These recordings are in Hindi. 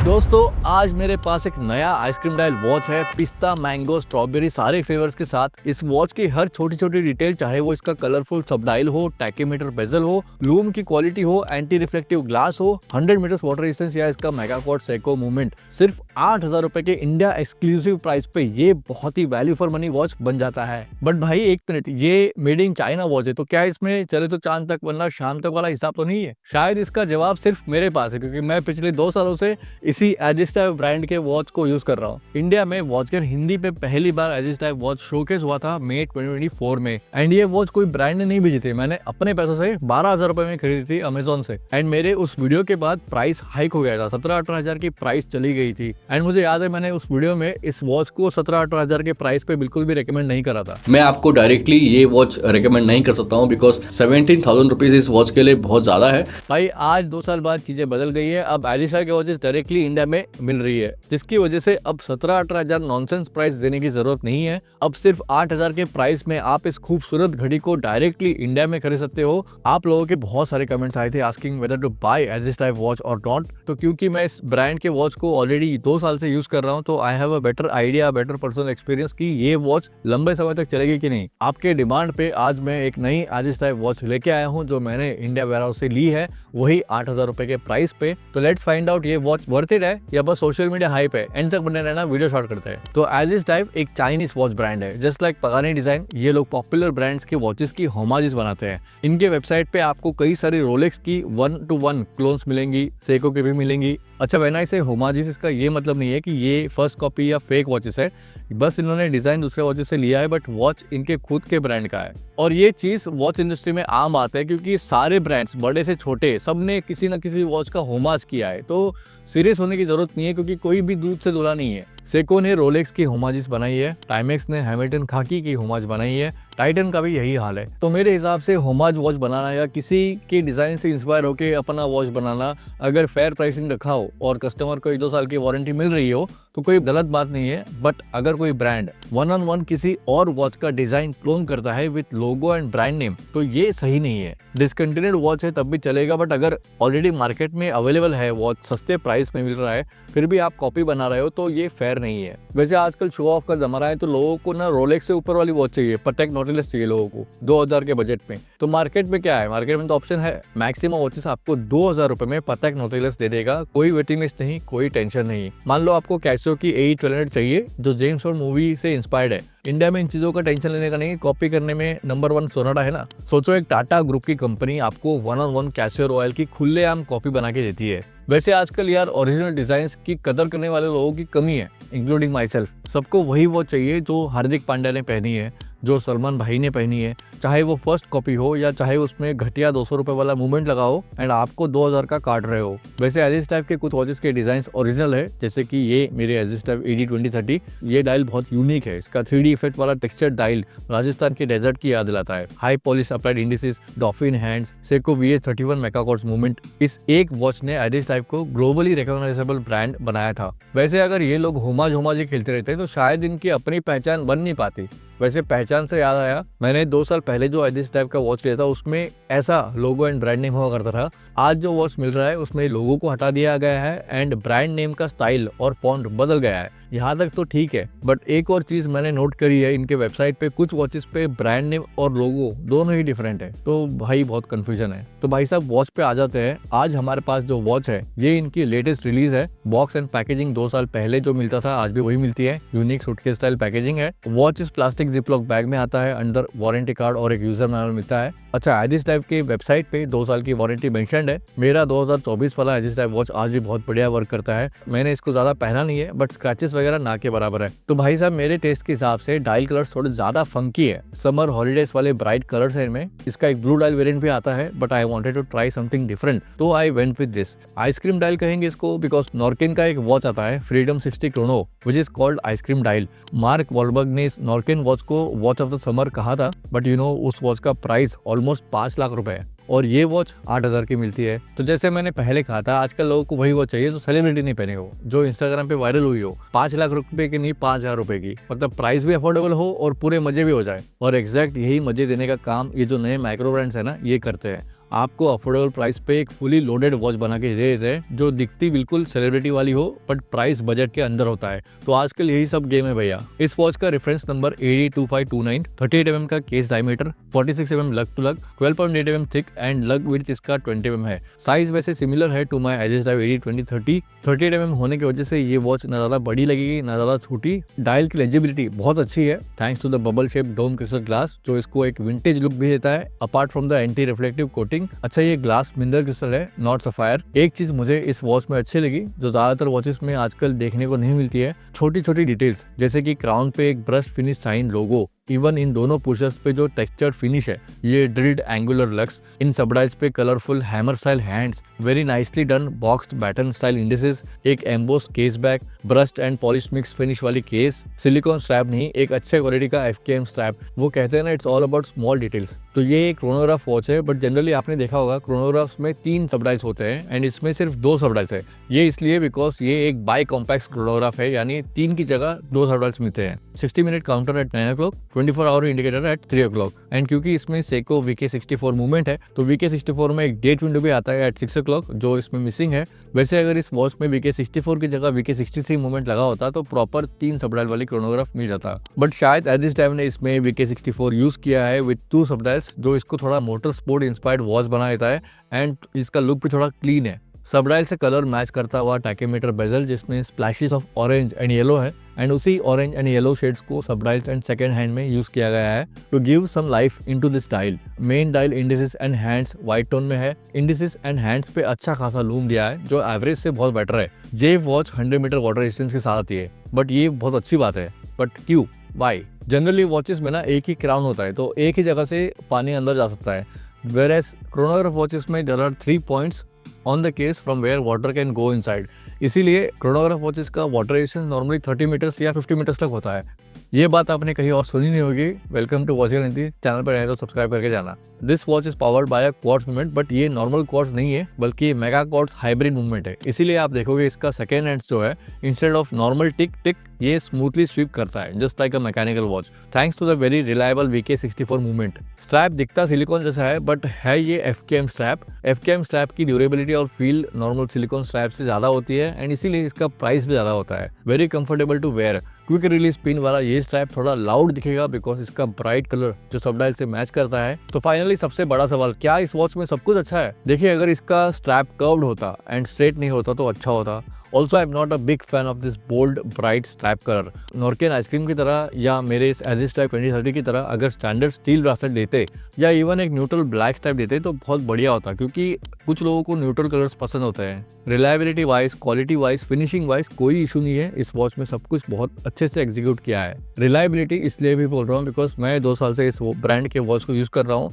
दोस्तों आज मेरे पास एक नया आइसक्रीम डायल वॉच है। पिस्ता, मैंगो, स्ट्रॉबेरी सारे फ्लेवर्स के साथ। इस वॉच की हर छोटी छोटी डिटेल, चाहे वो इसका कलरफुल सब डायल हो, टैकोमीटर बेजल हो, लूम की क्वालिटी हो, एंटी रिफ्लेक्टिव ग्लास हो, 100 मीटर्स वाटर रेजिस्टेंस या इसका मेगाक्वाड सेको मूवमेंट, सिर्फ 8,000 रुपए के इंडिया एक्सक्लूसिव प्राइस पे ये बहुत ही वैल्यू फॉर मनी वॉच बन जाता है। बट भाई एक मिनट, ये मेड इन चाइना वॉच है तो क्या इसमें चले तो चांद तक वरना शाम तक वाला हिसाब तो नहीं है? शायद इसका जवाब सिर्फ मेरे पास है, क्योंकि मैं पिछले 2 सालों से इसी एजिस्टाइव ब्रांड के वॉच को यूज कर रहा हूँ। इंडिया में वॉचगेयर हिंदी पे पहली बार एजिस्टाइव वॉच शोकेस हुआ था मई 2024 में। एंड ये वॉच कोई ब्रांड ने नहीं भेजी थी, मैंने अपने पैसों से 12,000 रुपए में खरीदी थी अमेजोन से। एंड मेरे उस वीडियो के बाद प्राइस हाइक हो गया था, 17-18 हजार की प्राइस चली गई थी। एंड मुझे याद है मैंने उस वीडियो में इस वॉच को 17-18 हजार के प्राइस पे बिल्कुल भी रिकमेंड नहीं करा था। मैं आपको डायरेक्टली ये वॉच रेकमेंड नहीं कर सकता हूँ बिकॉज 17,000 रुपीज इस वॉच के लिए बहुत ज्यादा है। भाई आज 2 साल बाद चीजें बदल गई है। अब एजिस्टाइव के वॉचेस डायरेक्टली इंडिया में मिल रही है, जिसकी वजह से अब 17-18 हजार नॉनसेंस प्राइस देने की जरूरत नहीं है। अब सिर्फ 8,000 के प्राइस में आप इस खूबसूरत घड़ी को डायरेक्टली इंडिया में खरीद सकते हो। आप लोगों के बहुत सारे कमेंट्स आए थे आस्किंग वेदर टू बाय एजिस्टाइव वॉच और नॉट। तो क्योंकि मैं इस ब्रांड के वॉच को ऑलरेडी 2 साल से यूज कर रहा हूँ, तो I have a better idea, better personal experience कि ये वॉच लंबे समय तक चलेगी कि नहीं। आपके डिमांड पे आज मैं एक नई एजिस्टाइव वॉच लेके आया हूँ जो मैंने इंडिया वेयरहाउस से ली है, वही 8,000 रुपए के प्राइस पे। तो लेट्स फाइंड आउट ये वॉच वर्थ इट है या बस सोशल मीडिया हाइप है। एंड तक बने रहना, वीडियो शॉर्ट करते हैं। तो एजिस्टाइव एक चाइनीज वॉच ब्रांड है, जस्ट लाइक पगानी डिजाइन। ये लोग पॉपुलर ब्रांड्स के वॉचेस की होमाजेस बनाते हैं। इनके वेबसाइट पे आपको कई सारी रोलेक्स की 1-to-1 क्लोन्स मिलेंगी, सेको की भी मिलेंगी। अच्छा, व्हेन आई से होमाजेस, इसका ये मतलब नहीं है कि ये फर्स्ट कॉपी या फेक वॉचेस है, बस इन्होंने डिजाइन दूसरे वॉचेस से लिया है, बट वॉच इनके खुद के ब्रांड का है। और ये चीज वॉच इंडस्ट्री में आम बात है, क्योंकि सारे ब्रांड्स बड़े से छोटे सबने किसी न किसी वॉच का होमाज किया है। तो सीरियस होने की जरूरत नहीं है, क्योंकि कोई भी दूध से धुला नहीं है। सेको ने रोलेक्स की होमाजिस बनाई है, टाइमेक्स ने हैमिल्टन खाकी की होमाज बनाई है, टाइटन का भी यही हाल है। तो मेरे हिसाब से होमाज वॉच बनाना या किसी के डिजाइन से इंस्पायर होकर अपना वॉच बनाना, अगर फेयर प्राइसिंग रखा हो और कस्टमर को 1-2 साल की वारंटी मिल रही हो, तो कोई गलत बात नहीं है। बट अगर कोई ब्रांड 1-on-1 किसी और वॉच का डिजाइन क्लोन करता है with logo and brand name, तो ये सही नहीं है। डिसकंटिन्यूड वॉच है तब भी चलेगा, बट अगर ऑलरेडी मार्केट में अवेलेबल है, वॉच सस्ते प्राइस में मिल रहा है, फिर भी आप कॉपी बना रहे हो, तो ये फेयर नहीं है। वैसे आजकल शो ऑफ का जमाना है, तो लोगों को ना रोलेक्स से ऊपर वाली वॉच चाहिए, पटेक नॉटिलस चाहिए लोगों को 2,000 के बजट में। तो मार्केट में क्या है, मार्केट में तो ऑप्शन है, मैक्सिमम वॉचेस आपको 2,000 रुपए में पटेक नॉटिलस दे देगा। कोई वेटिंग लिस्ट नहीं, कोई टेंशन नहीं। मान लो आपको कैसियो की AE-1200 चाहिए जो जेम्स बॉन्ड मूवी से इंस्पायर्ड है। इंडिया में इन चीजों का टेंशन लेने का नहीं, कॉपी करने में नंबर 1 सोनाटा है ना। सोचो एक टाटा ग्रुप की कंपनी आपको 1-on-1 कैसियो रॉयल की खुलेआम कॉपी बना के देती है। वैसे आजकल यार ओरिजिनल डिजाइन्स की कदर करने वाले लोगों की कमी है, इंक्लूडिंग माई सेल्फ। सबको वही वो चाहिए जो हार्दिक पांड्या ने पहनी है, जो सलमान भाई ने पहनी है, चाहे वो फर्स्ट कॉपी हो या चाहे उसमें घटिया 200 रुपए वाला मूवमेंट लगा हो एंड आपको 2,000 का काट रहे हो। वैसे एजिस्टाइव के कुछ वॉचेस के डिजाइन ओरिजिनल है, जैसे कि ये मेरे एजिस्टाइव AD-2030। ये डायल बहुत यूनिक है, इसका 3D इफेक्ट वाला टेक्सचर डायल राजस्थान के डेजर्ट की याद दिलाता है। High polish applied indices, dolphin hands, Seiko VH31 megaquartz movement. इस एक वॉच ने एजिस्टाइव को ग्लोबली रिकॉग्नाइजेबल ब्रांड बनाया था। वैसे अगर ये लोग होमाज ही खेलते रहते तो शायद इनकी अपनी पहचान बन नहीं पाती। वैसे पहचान से याद आया, मैंने 2 साल पहले जो एजिस्टाइव का वॉच लिया था उसमें ऐसा लोगो एंड ब्रांड नेम हुआ करता था। आज जो वॉच मिल रहा है उसमें लोगो को हटा दिया गया है एंड ब्रांड नेम का स्टाइल और फॉन्ट बदल गया है। यहाँ तक तो ठीक है, बट एक और चीज मैंने नोट करी है, इनके वेबसाइट पे कुछ वॉचेस पे ब्रांड नेम और लोगो दोनों ही डिफरेंट है। तो भाई बहुत कंफ्यूजन है। तो भाई साहब वॉच पे आ जाते हैं। आज हमारे पास जो वॉच है ये इनकी लेटेस्ट रिलीज है। बॉक्स एंड पैकेजिंग 2 साल पहले जो मिलता था आज भी वही मिलती है। यूनिक सूटकेस स्टाइल पैकेजिंग है। वॉच इस प्लास्टिक जिपलॉक बैग में आता है, अंदर वारंटी कार्ड और एक यूजर मैनुअल मिलता है। अच्छा, एजिस्टाइव के वेबसाइट पे 2 साल की वारंटी मेंशन्ड है। मेरा 2024 वाला एजिस्टाइव वॉच आज भी बहुत बढ़िया वर्क करता है। मैंने इसको ज्यादा पहना नहीं है, बट स्क्रैचेस वगैरह ना के बराबर है। तो भाई साहब मेरे टेस्ट के हिसाब से डायल कलर्स थोड़े ज्यादा फंकी है। समर हॉलीडेज वाले ब्राइट कलर्स है इनमें। इसका एक ब्लू डायल वेरिएंट भी आता है, but I wanted to try something different, तो I went with this. Ice cream dial कहेंगे इसको, बिकॉज नॉर्किन का एक वॉच आता है Freedom 60 chrono, which is called ice cream dial. Mark Wahlberg ने इस नॉर्किन वॉच को वॉच ऑफ द समर कहा था, बट यू नो उस वॉच का प्राइस ऑलमोस्ट 5 लाख रुपए है और ये वॉच 8,000 की मिलती है। तो जैसे मैंने पहले कहा था, आजकल लोगों को वही वॉच चाहिए जो सेलिब्रिटी नहीं पहने हो, जो इंस्टाग्राम पे वायरल हुई हो। 5 लाख रुपए की नहीं, 5,000 रुपए की, मतलब प्राइस भी अफोर्डेबल हो और पूरे मजे भी हो जाए। और एग्जैक्ट यही मजे देने का काम ये जो नए माइक्रो ब्रांड्स है ना, ये करते हैं। आपको अफोर्डेबल प्राइस पे एक फुली लोडेड वॉच बना के दे देते हैं जो दिखती बिल्कुल सेलिब्रिटी वाली हो बट प्राइस बजट के अंदर होता है। तो आजकल यही सब गेम है भैया। इस वॉच का रेफरेंस नंबर AD2529, 38 mm का case diameter, 46 mm lug to lug, 12.8 mm thick and lug width इसका 20 mm है। साइज वैसे सिमिलर है to my Aegis dive AD2030। 38 mm होने की वजह से ये वॉच ना ज्यादा बड़ी लगेगी ना ज्यादा छोटी। डायल की लेजिबिलिटी बहुत अच्छी है thanks to the bubble shape dome crystal glass जो इसको एक विंटेज लुक भी देता है apart from the anti reflective coating. अच्छा ये ग्लास मिनरल क्रिस्टल है नॉट सफायर। एक चीज मुझे इस वॉच में अच्छी लगी जो ज्यादातर वॉचेस में आजकल देखने को नहीं मिलती है, छोटी छोटी डिटेल्स जैसे कि क्राउन पे एक brush finish sign logo, even in दोनों पुशर्स पे जो टेक्सचर्ड फिनिश है, ये drilled angular lugs, in subdials पे colourful hammer style hands, very nicely done boxed baton style indices, एक embossed case back, brushed and polish mix finish वाली केस, सिलिकॉन स्ट्रैप नहीं एक अच्छे क्वालिटी का FKM स्ट्रैप। वो कहते हैं ना it's all about small details. तो ये एक क्रोनोग्राफ वॉच है बट जनरली आपने देखा होगा क्रोनोग्राफ्स में 3 सबडाइल्स होते हैं एंड इसमें सिर्फ 2 सबडाइल्स है। ये इसलिए बिकॉज ये एक बाई कॉम्पैक्ट क्रोनोग्राफ है यानी 3 की जगह 2 सबडाइल्स मिलते हैं। 60 minute counter at 9 o'clock, 24 hour indicator at 3 o'clock and क्योंकि इसमें सेको VK64 मूवमेंट है तो VK64 में एक डेट विंडो भी आता है एट 6 o'clock जो इसमें मिसिंग है। वैसे अगर इस वॉच में VK64 की जगह VK63 मूवमेंट लगा होता तो प्रॉपर 3 सबडाइल वाली क्रोनोग्राफ मिल जाता, बट शायद एजिस टाइम ने इसमें VK64 यूज किया है विद 2 सबडाइल्स जो इसको थोड़ा मोटर स्पोर्ट इंस्पायर्ड वॉच बना देता है एंड इसका लुक भी थोड़ा क्लीन है। सबडाइल से कलर मैच करता हुआ टैकोमीटर बेजल जिसमें splashes of orange and yellow है एंड उसी ऑरेंज एंड येलो शेड्स को सबडाइल्स एंड सेकंड हैंड में यूज किया गया है to give some life into this dial. Main dial indices and hands white tone में है। इंडिसेस एंड हैंड्स पे अच्छा खासा लूम दिया है जो एवरेज से बहुत बेटर है। जे वॉच 100 मीटर वाटर रेजिस्टेंस के साथ आती है बट ये बहुत अच्छी बात है, बट क्यों वाई? जनरली वॉचेस में ना एक ही क्राउन होता है तो एक ही जगह से पानी अंदर जा सकता है, whereas chronograph watches में there are 3 points on the case from where water can go inside। इसीलिए chronograph watches का water resistance नॉर्मली 30 मीटर्स या 50 मीटर्स तक होता है। ये बात आपने कहीं और सुनी नहीं होगी। वेलकम टू वॉचिंग रणनीति, चैनल पर रहे तो सब्सक्राइब करके जाना। This watch is powered by a quartz movement but ये नॉर्मल क्वार्ट्ज नहीं है बल्कि मेगा क्वार्ट्ज हाइब्रिड मूवमेंट है। इसीलिए आप देखोगे इसका सेकेंड हैंड्स जो है instead of normal tick tick ये स्मूथली स्वीप करता है just like a mechanical watch thanks to the very reliable VK64 movement. Strap दिखता सिलिकॉन जैसा है बट है ये FKM स्ट्रैप। FKM स्ट्रैप की ड्यूरेबिलिटी और फील नॉर्मल सिलिकॉन स्ट्रैप से ज्यादा होती है एंड इसीलिए इसका प्राइस भी ज्यादा होता है। Very comfortable to wear. Quick release pin वाला ये स्ट्रैप थोड़ा लाउड दिखेगा बिकॉज इसका ब्राइट कलर जो सबडाइल से मैच करता है। तो फाइनली सबसे बड़ा सवाल, क्या इस वॉच में सब कुछ अच्छा है? देखिए अगर इसका स्ट्रैप कर्व्ड होता एंड स्ट्रेट नहीं होता तो अच्छा होता। Also I am not a big fan of this bold bright strap colour. Norqain ice cream की तरह या मेरे इस एजिस टाइप 2030 की तरह अगर स्टैंडर्ड स्टील ब्रासलेट देते या इवन एक न्यूट्रल ब्लैक स्ट्रैप देते तो बहुत बढ़िया होता क्योंकि कुछ लोगों को न्यूट्रल कलर्स पसंद होते हैं। Reliability wise, quality wise, finishing wise कोई इशू नहीं है। इस वॉच में सब कुछ बहुत अच्छे से एग्जीक्यूट किया है। रिलायबिलिटी इसलिए भी बोल रहा हूँ बिकॉज मैं 2 साल से इस ब्रांड के वॉच को यूज कर रहा हूँ।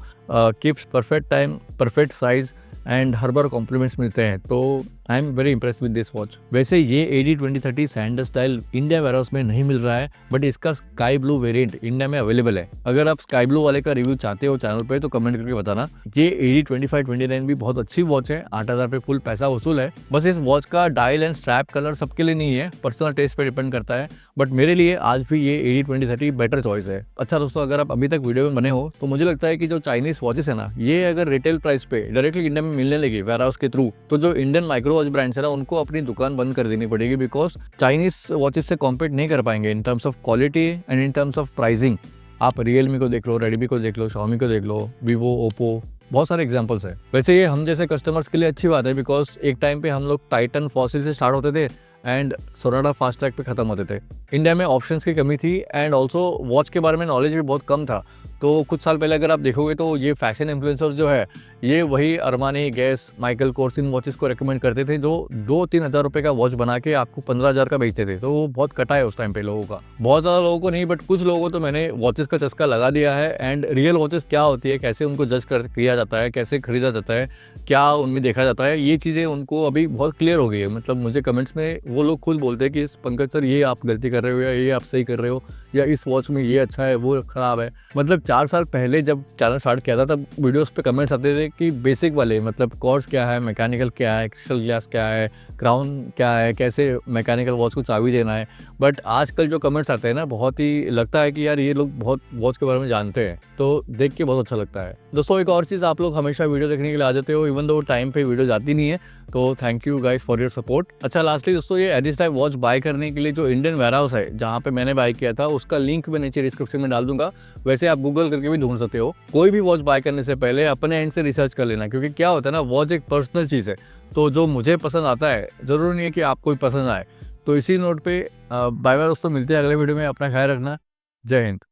Keeps perfect time, perfect size and हर बार कॉम्प्लीमेंट्स मिलते हैं तो I am very impress with this watch. वैसे ये AD2030 sandal style India warehouse में नहीं मिल रहा है बट इसका स्काई ब्लू वेरिएंट इंडिया में अवेलेबल है। अगर आप स्काई ब्लू वाले का रिव्यू चाहते हो चैनल पे तो कमेंट करके बताना। ये AD2529 भी बहुत अच्छी वॉच है, 8000 पे फुल पैसा वसूल है। बस इस वॉच का डायल एंड स्ट्रैप कलर सबके लिए नहीं है, पर्सनल टेस्ट पे डिपेंड करता है बट मेरे लिए आज भी ये AD2030 बेटर चॉइस है। अच्छा दोस्तों, अगर आप अभी तक वीडियो में बने हो तो मुझे लगता है कि जो चाइनीज वॉचेस है ना ये अगर रिटेल प्राइस पे डायरेक्टली इंडिया में मिलने लगी वेयरहाउस के थ्रू तो जो इंडियन माइक्रो वॉच ब्रांड्स है ना उनको अपनी दुकान बंद कर देनी पड़ेगी बिकॉज चाइनीज वॉचेस से कॉम्पीट नहीं कर पाएंगे in terms of quality and in terms of pricing. आप रियलमी को देख लो, रेडमी को देख लो, Xiaomi को देख लो, वीवो, ओप्पो, बहुत सारे एग्जांपल्स है। वैसे ये हम जैसे कस्टमर्स के लिए अच्छी बात है बिकॉज एक टाइम पे हम लोग टाइटन, फॉसिल से स्टार्ट होते थे एंड सोनाटा फास्ट ट्रैक पे खत्म होते थे। इंडिया में ऑप्शंस की कमी थी एंड ऑल्सो वॉच के बारे में नॉलेज भी बहुत कम था। तो कुछ साल पहले अगर आप देखोगे तो ये फैशन इन्फ्लुएंसर्स जो है ये वही Armani, gas, Michael course in watches को रेकमेंड करते थे जो 2-3 हज़ार रुपये का वॉच बना के आपको 15,000 का बेचते थे। तो वो बहुत कटा है उस टाइम पे लोगों का, बहुत ज़्यादा लोगों को नहीं बट कुछ लोगों को तो मैंने वॉचेस का चस्का लगा दिया है। एंड रियल वॉचेस क्या होती है, कैसे उनको जज किया जाता है, कैसे खरीदा जाता है, क्या उनमें देखा जाता है, ये चीज़ें उनको अभी बहुत क्लियर हो गई है। मतलब मुझे कमेंट्स में वो लोग खुद बोलते हैं कि पंकज सर ये आप गलती कर रहे हो या ये आप सही कर रहे हो या इस वॉच में ये अच्छा है वो ख़राब है। मतलब 4 साल पहले जब चैनल स्टार्ट किया था तब वीडियोस पे कमेंट्स आते थे कि बेसिक वाले मतलब कॉर्ड्स क्या है, मैकेनिकल क्या है, क्रिस्टल ग्लास क्या है, क्राउन क्या है, कैसे मैकेनिकल वॉच को चाबी देना है। बट आजकल जो कमेंट्स आते हैं ना, बहुत ही लगता है कि यार ये लोग बहुत वॉच के बारे में जानते हैं, तो देख के बहुत अच्छा लगता है। दोस्तों एक और चीज़, आप लोग हमेशा वीडियो देखने के लिए आ जाते हो इवन दो टाइम पे वीडियो जाती नहीं है, तो thank you guys for your support. अच्छा लास्टली दोस्तों, ये एडिस टाइप वॉच बाय करने के लिए जो इंडियन वेयरहाउस है जहाँ पे मैंने बाय किया था, उसका लिंक मैं नीचे डिस्क्रिप्शन में डाल दूंगा। वैसे आप गूगल करके भी ढूंढ सकते हो। कोई भी वॉच बाय करने से पहले अपने एंड से रिसर्च कर लेना, क्योंकि क्या होता है ना, वॉच एक पर्सनल चीज़ है, तो जो मुझे पसंद आता है ज़रूरी नहीं है कि आपको भी पसंद आए। तो इसी नोट पे बाय बाय दोस्तों, मिलते हैं अगले वीडियो में। अपना ख्याल रखना। जय हिंद।